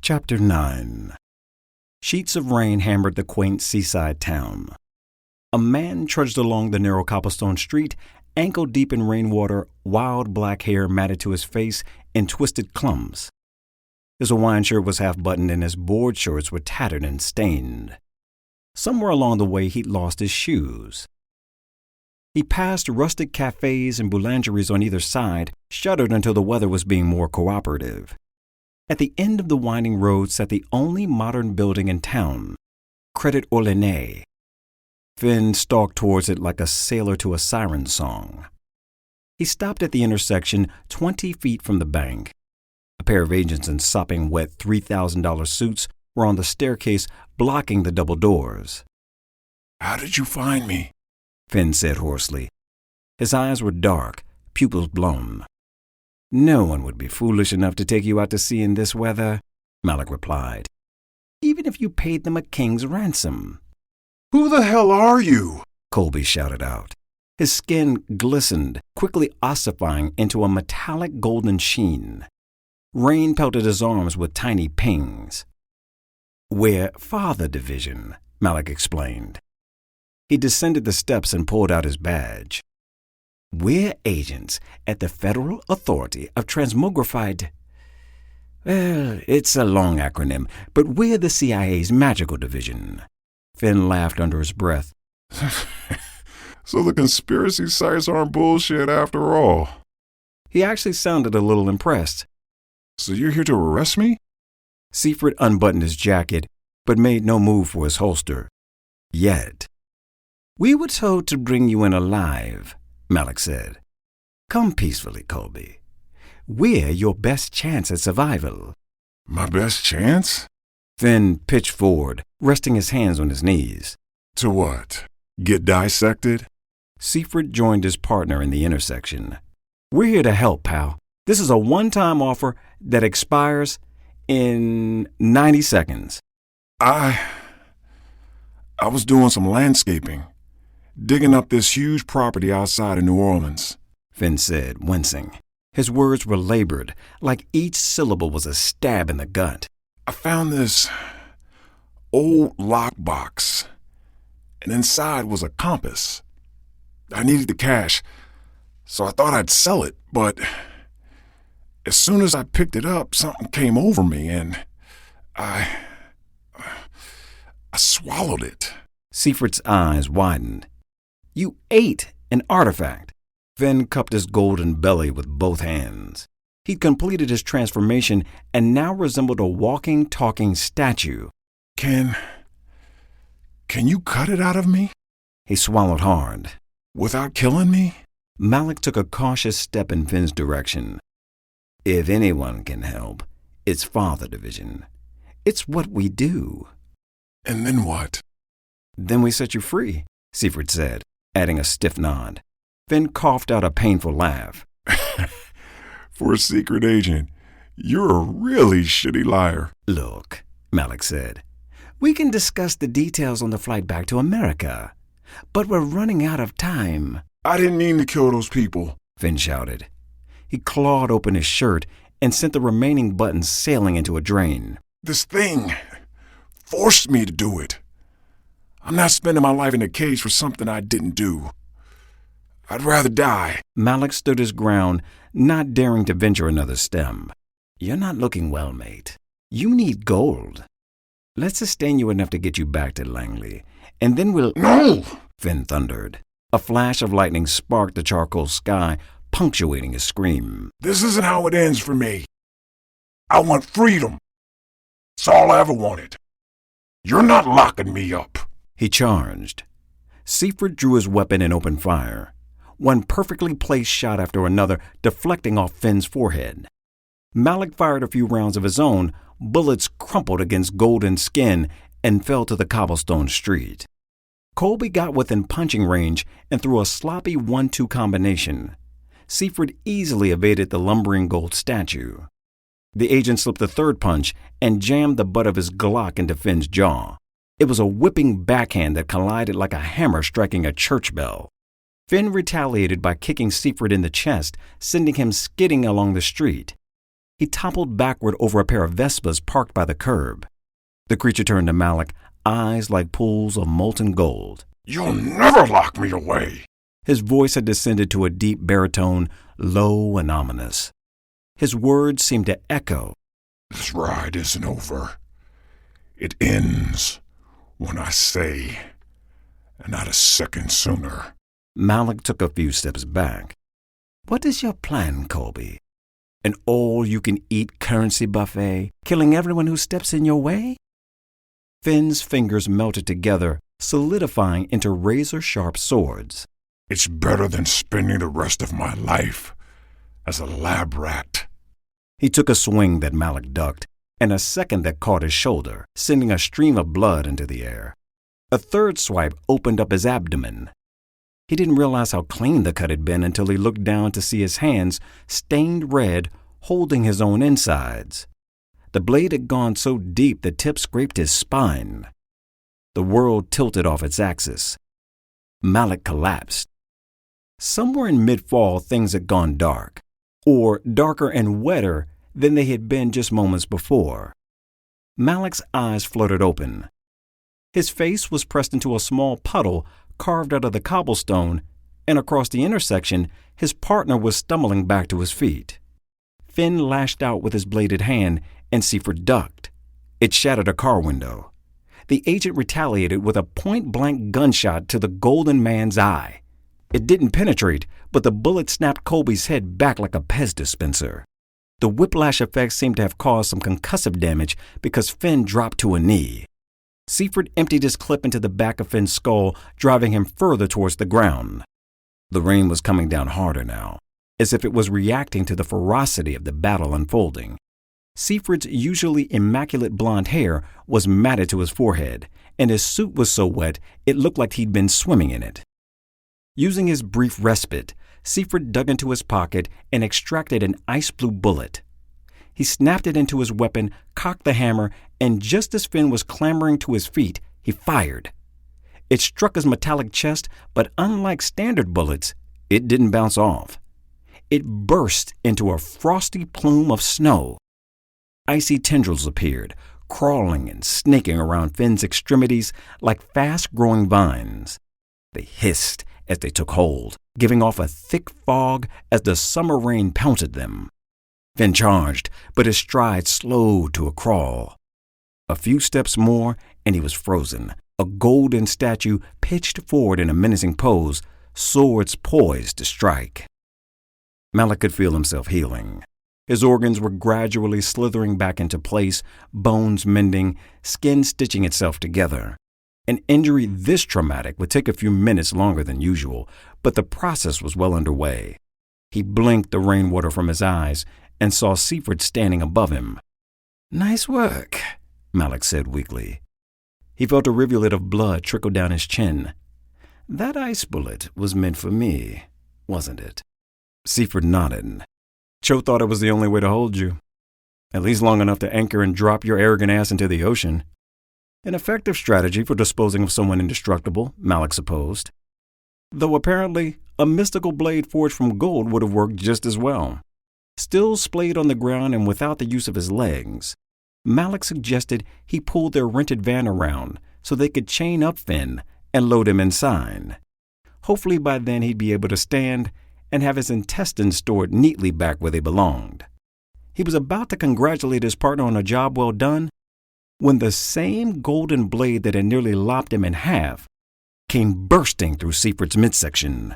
Chapter 9. Sheets of rain hammered the quaint seaside town. A man trudged along the narrow cobblestone street, ankle-deep in rainwater, wild black hair matted to his face in twisted clumps. His Hawaiian shirt was half-buttoned and his board shorts were tattered and stained. Somewhere along the way he'd lost his shoes. He passed rustic cafes and boulangeries on either side, shuddered until the weather was being more cooperative. At the end of the winding road sat the only modern building in town, Credit Orléanais. Finn stalked towards it like a sailor to a siren song. He stopped at the intersection 20 feet from the bank. A pair of agents in sopping wet $3,000 suits were on the staircase blocking the double doors. "How did you find me?" Finn said hoarsely. His eyes were dark, pupils blown. "No one would be foolish enough to take you out to sea in this weather," Malik replied, "even if you paid them a king's ransom." "Who the hell are you?" Colby shouted out. His skin glistened, quickly ossifying into a metallic golden sheen. Rain pelted his arms with tiny pings. "We're Father Division," Malik explained. He descended the steps and pulled out his badge. "We're agents at the Federal Authority of Transmogrified. Well, it's a long acronym, but we're the CIA's magical division." Finn laughed under his breath. So the conspiracy sites aren't bullshit after all. He actually sounded a little impressed. "So you're here to arrest me?" Seifert unbuttoned his jacket, but made no move for his holster. Yet. "We were told to bring you in alive," Malik said. "Come peacefully, Colby. We're your best chance at survival." "My best chance?" Finn pitched forward, resting his hands on his knees. "To what? Get dissected?" Seifert joined his partner in the intersection. "We're here to help, pal. This is a one-time offer that expires in 90 seconds. I was doing some landscaping, digging up this huge property outside of New Orleans," Finn said, wincing. His words were labored, like each syllable was a stab in the gut. "I found this old lockbox, and inside was a compass. I needed the cash, so I thought I'd sell it, but as soon as I picked it up, something came over me, and I swallowed it." Seifert's eyes widened. "You ate an artifact." Finn cupped his golden belly with both hands. He'd completed his transformation and now resembled a walking, talking statue. Can you cut it out of me?" He swallowed hard. "Without killing me?" Malik took a cautious step in Finn's direction. "If anyone can help, it's Father Division. It's what we do." "And then what?" "Then we set you free," Seifert said, adding a stiff nod. Finn coughed out a painful laugh. "For a secret agent, you're a really shitty liar." "Look," Malik said, "we can discuss the details on the flight back to America, but we're running out of time." "I didn't mean to kill those people," Finn shouted. He clawed open his shirt and sent the remaining buttons sailing into a drain. "This thing forced me to do it. I'm not spending my life in a cage for something I didn't do. I'd rather die." Malik stood his ground, not daring to venture another step. "You're not looking well, mate. You need gold. Let's sustain you enough to get you back to Langley, and then we'll—" "No!" Finn thundered. A flash of lightning sparked the charcoal sky, punctuating his scream. "This isn't how it ends for me. I want freedom. It's all I ever wanted. You're not locking me up." He charged. Seifert drew his weapon and opened fire, one perfectly placed shot after another deflecting off Finn's forehead. Malik fired a few rounds of his own, bullets crumpled against golden skin and fell to the cobblestone street. Colby got within punching range and threw a sloppy 1-2 combination. Seifert easily evaded the lumbering gold statue. The agent slipped a third punch and jammed the butt of his Glock into Finn's jaw. It was a whipping backhand that collided like a hammer striking a church bell. Finn retaliated by kicking Seifert in the chest, sending him skidding along the street. He toppled backward over a pair of Vespas parked by the curb. The creature turned to Malik, eyes like pools of molten gold. "You'll never lock me away!" His voice had descended to a deep baritone, low and ominous. His words seemed to echo. "This ride isn't over. It ends when I say, and not a second sooner." Malik took a few steps back. "What is your plan, Colby? An all-you-can-eat currency buffet, killing everyone who steps in your way?" Finn's fingers melted together, solidifying into razor-sharp swords. "It's better than spending the rest of my life as a lab rat." He took a swing that Malik ducked, and a second that caught his shoulder, sending a stream of blood into the air. A third swipe opened up his abdomen. He didn't realize how clean the cut had been until he looked down to see his hands, stained red, holding his own insides. The blade had gone so deep the tip scraped his spine. The world tilted off its axis. Malik collapsed. Somewhere in mid-fall, things had gone dark, or darker and wetter than they had been just moments before. Malik's eyes fluttered open. His face was pressed into a small puddle carved out of the cobblestone, and across the intersection, his partner was stumbling back to his feet. Finn lashed out with his bladed hand, and Seifert ducked. It shattered a car window. The agent retaliated with a point-blank gunshot to the golden man's eye. It didn't penetrate, but the bullet snapped Colby's head back like a Pez dispenser. The whiplash effect seemed to have caused some concussive damage because Finn dropped to a knee. Seifert emptied his clip into the back of Finn's skull, driving him further towards the ground. The rain was coming down harder now, as if it was reacting to the ferocity of the battle unfolding. Seifert's usually immaculate blonde hair was matted to his forehead, and his suit was so wet it looked like he'd been swimming in it. Using his brief respite, Seifert dug into his pocket and extracted an ice-blue bullet. He snapped it into his weapon, cocked the hammer, and just as Finn was clambering to his feet, he fired. It struck his metallic chest, but unlike standard bullets, it didn't bounce off. It burst into a frosty plume of snow. Icy tendrils appeared, crawling and snaking around Finn's extremities like fast-growing vines. They hissed as they took hold, giving off a thick fog as the summer rain pelted them. Finn charged, but his stride slowed to a crawl. A few steps more, and he was frozen, a golden statue pitched forward in a menacing pose, swords poised to strike. Malik could feel himself healing. His organs were gradually slithering back into place, bones mending, skin stitching itself together. An injury this traumatic would take a few minutes longer than usual, but the process was well underway. He blinked the rainwater from his eyes and saw Seifert standing above him. "Nice work," Malik said weakly. He felt a rivulet of blood trickle down his chin. "That ice bullet was meant for me, wasn't it?" Seifert nodded. "Cho thought it was the only way to hold you. At least long enough to anchor and drop your arrogant ass into the ocean. An effective strategy for disposing of someone indestructible, Malik supposed. Though apparently, a mystical blade forged from gold would have worked just as well. Still splayed on the ground and without the use of his legs, Malik suggested he pull their rented van around so they could chain up Finn and load him inside. Hopefully by then he'd be able to stand and have his intestines stored neatly back where they belonged. He was about to congratulate his partner on a job well done when the same golden blade that had nearly lopped him in half came bursting through Seifert's midsection.